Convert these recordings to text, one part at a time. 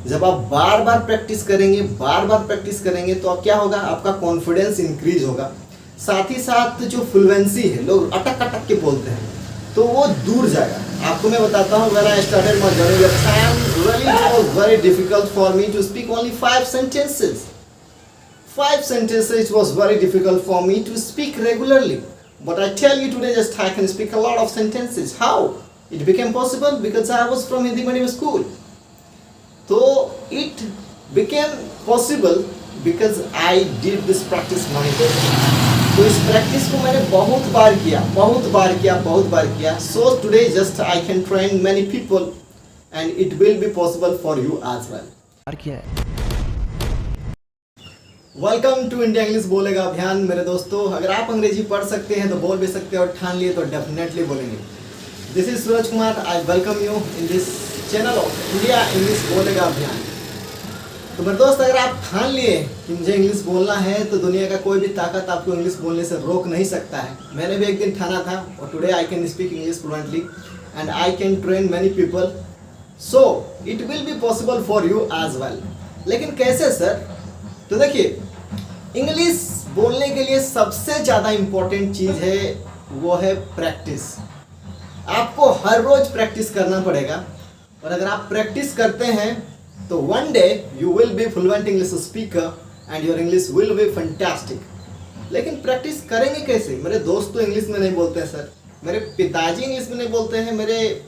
जब आप बार बार प्रैक्टिस करेंगे तो क्या होगा, आपका कॉन्फिडेंस इंक्रीज होगा। साथ ही साथ जो फ्लुएंसी है, लोग अटक अटक के बोलते हैं, तो वो दूर जाएगा। आपको मैं बताता हूँ, when I started my journey that time really it was very difficult for me to speak only 5 sentences. 5 sentences it was very difficult for me to speak regularly. But I tell you today, just I can speak a lot of sentences. How? It became possible because I was from Hindi medium school. So it became possible because I did this practice many days. तो इस practice को मैंने बहुत बार किया। So today just I can train many people and it will be possible for you as well. Welcome to India English बोलेगा अभियान। मेरे दोस्तों, अगर आप अंग्रेजी पढ़ सकते हैं तो बोल भी सकते हैं और ठान लिए तो डेफिनेटली बोलेंगे। This is Suraj Kumar, I welcome you in this channel of India English बोलेगा अभियान। तो मेरे दोस्त, अगर आप ठान लिए कि मुझे इंग्लिश बोलना है तो दुनिया का कोई भी ताकत आपको इंग्लिश बोलने से रोक नहीं सकता है। मैंने भी एक दिन ठाना था और today I can speak English fluently and I can train many people, so it will be possible for you as well. लेकिन कैसे सर? तो देखिए, इंग्लिश बोलने के लिए सबसे ज़्यादा इम्पोर्टेंट चीज़ है वो है प्रैक्टिस। आपको हर रोज़ प्रैक्टिस करना पड़ेगा और अगर आप प्रैक्टिस करते हैं तो one day you will be fluent English speaker and your English will be fantastic. लेकिन प्रैक्टिस करेंगे कैसे? मेरे दोस्त तो इंग्लिश में नहीं बोलते हैं सर, मेरे पिताजी इंग्लिश में नहीं बोलते हैं, मेरे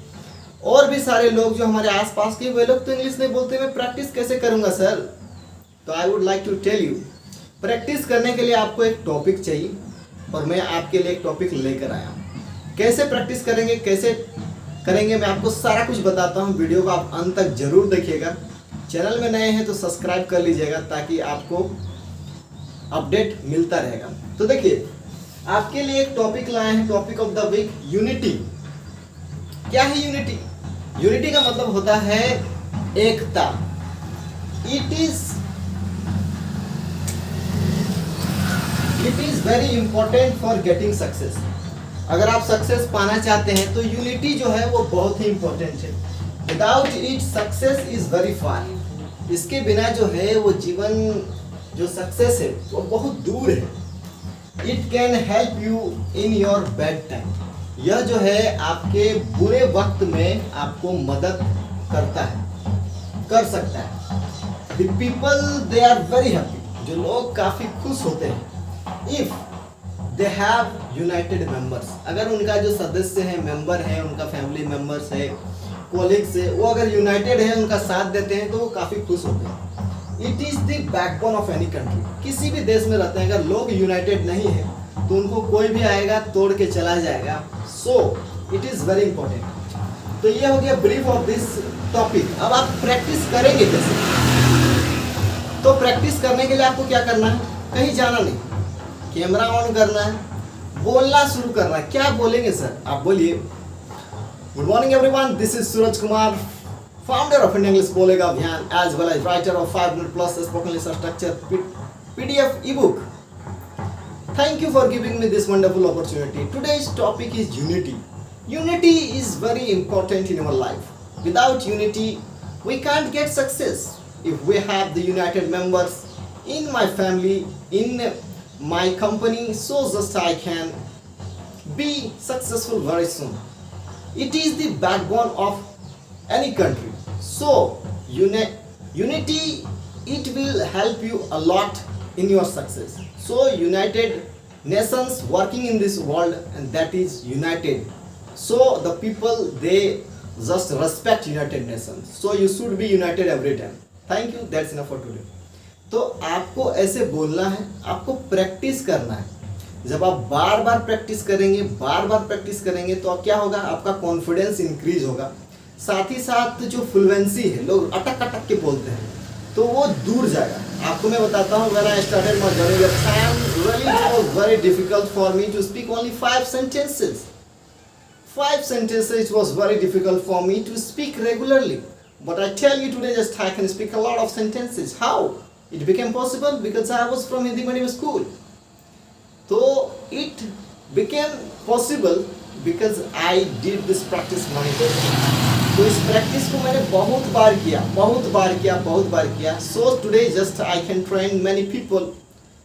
और भी सारे लोग जो हमारे आसपास के वे लोग तो इंग्लिश नहीं बोलते। मैं प्रैक्टिस कैसे करूँगा सर? तो I would like to tell you, practice करने के लिए आपको एक टॉपिक चाहिए और मैं आपके लिए एक टॉपिक लेकर आया हूँ। कैसे प्रैक्टिस करेंगे, कैसे करेंगे, मैं आपको सारा कुछ बताता हूँ। वीडियो को आप अंत तक जरूर देखिएगा। चैनल में नए हैं तो सब्सक्राइब कर लीजिएगा ताकि आपको अपडेट मिलता रहेगा। तो देखिए, आपके लिए एक टॉपिक लाए हैं, topic of the week, unity. क्या है यूनिटी? यूनिटी का मतलब होता है एकता। It is very important for getting success. अगर आप सक्सेस पाना चाहते हैं तो यूनिटी जो है वो बहुत ही इंपॉर्टेंट है। Without it success is very far. इसके बिना जो है वो जीवन, जो सक्सेस है वो बहुत दूर है। It can help you in your bad time. यह जो है आपके बुरे वक्त में आपको मदद करता है, कर सकता है। The people they are very happy. जो लोग काफी खुश होते हैं if they have united members. अगर उनका जो सदस्य है, मेंबर है, उनका फैमिली मेंबर्स है, कोलिग्स है, वो अगर यूनाइटेड है, उनका साथ देते हैं तो वो काफी खुश होते हैं। It is the backbone of any country. किसी भी देश में रहते हैं, अगर लोग यूनाइटेड नहीं है तो उनको कोई भी आएगा तोड़ के चला जाएगा। So it is very important. तो ये हो गया ब्रीफ ऑफ दिस टॉपिक। अब आप प्रैक्टिस करेंगे कैसे? तो प्रैक्टिस करने के लिए आपको क्या करना है? कहीं जाना नहीं, कैमरा ऑन करना है, बोलना शुरू करना है। क्या बोलेंगे सर? आप बोलिए, good morning everyone, this is Suraj Kumar, founder of India English बोलेगा अभियान, as well as writer of 5 minute plus spoken English structure PDF ebook. Thank you for giving me this wonderful opportunity. Today's topic is unity. Unity is very important in our life. Without unity, we can't get success. If we have the united members in my family, in my company, so just I can be successful very soon. It is the backbone of any country. So unity, it will help you a lot in your success. So united nations working in this world, and that is united. So the people, they just respect united nations. So you should be united every time. Thank you. That's enough for today. तो आपको ऐसे बोलना है, आपको practice करना है। जब आप बार बार प्रैक्टिस करेंगे तो क्या होगा, आपका कॉन्फिडेंस इंक्रीज होगा। साथ ही साथ जो फ्लुएंसी है, लोग अटक अटक के बोलते हैं, तो वो दूर जाएगा। आपको मैं बताता हूँ, when I started my journey that time really it was very difficult for me to speak only 5 sentences. 5 sentences it was very difficult for me to speak regularly. But I tell you today, just I can speak a lot of sentences. How? It became possible because I was from Hindi medium school. So it became possible because I did this practice many days. तो इस practice को मैंने बहुत बार किया। So today just I can train many people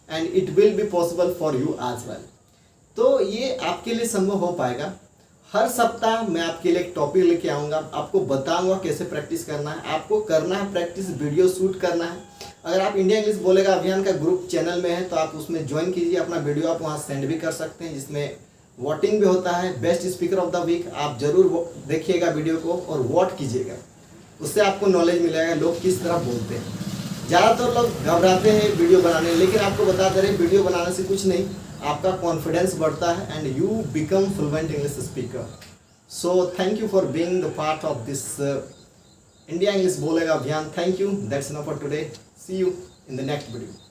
and it will be possible for you as well. तो ये आपके लिए संभव हो पाएगा। हर सप्ताह मैं आपके लिए एक टॉपिक लेके आऊँगा, आपको बताऊँगा कैसे प्रैक्टिस करना है। आपको करना है प्रैक्टिस, वीडियो शूट करना है। अगर आप इंडिया इंग्लिश बोलेगा अभियान का ग्रुप चैनल में है तो आप उसमें ज्वाइन कीजिए, अपना वीडियो आप वहाँ सेंड भी कर सकते हैं, जिसमें वोटिंग भी होता है, best speaker of the week. आप जरूर देखिएगा वीडियो को और वोट कीजिएगा, उससे आपको नॉलेज मिलेगा लोग किस तरह बोलते हैं। ज़्यादातर लोग घबराते हैं वीडियो बनाने, लेकिन आपको बता दे रहे वीडियो बनाने से कुछ नहीं, आपका कॉन्फिडेंस बढ़ता है and you become fluent English speaker. So thank you for being the part of this India English बोलेगा अभियान। Thank you, that's enough for today. See you in the next video.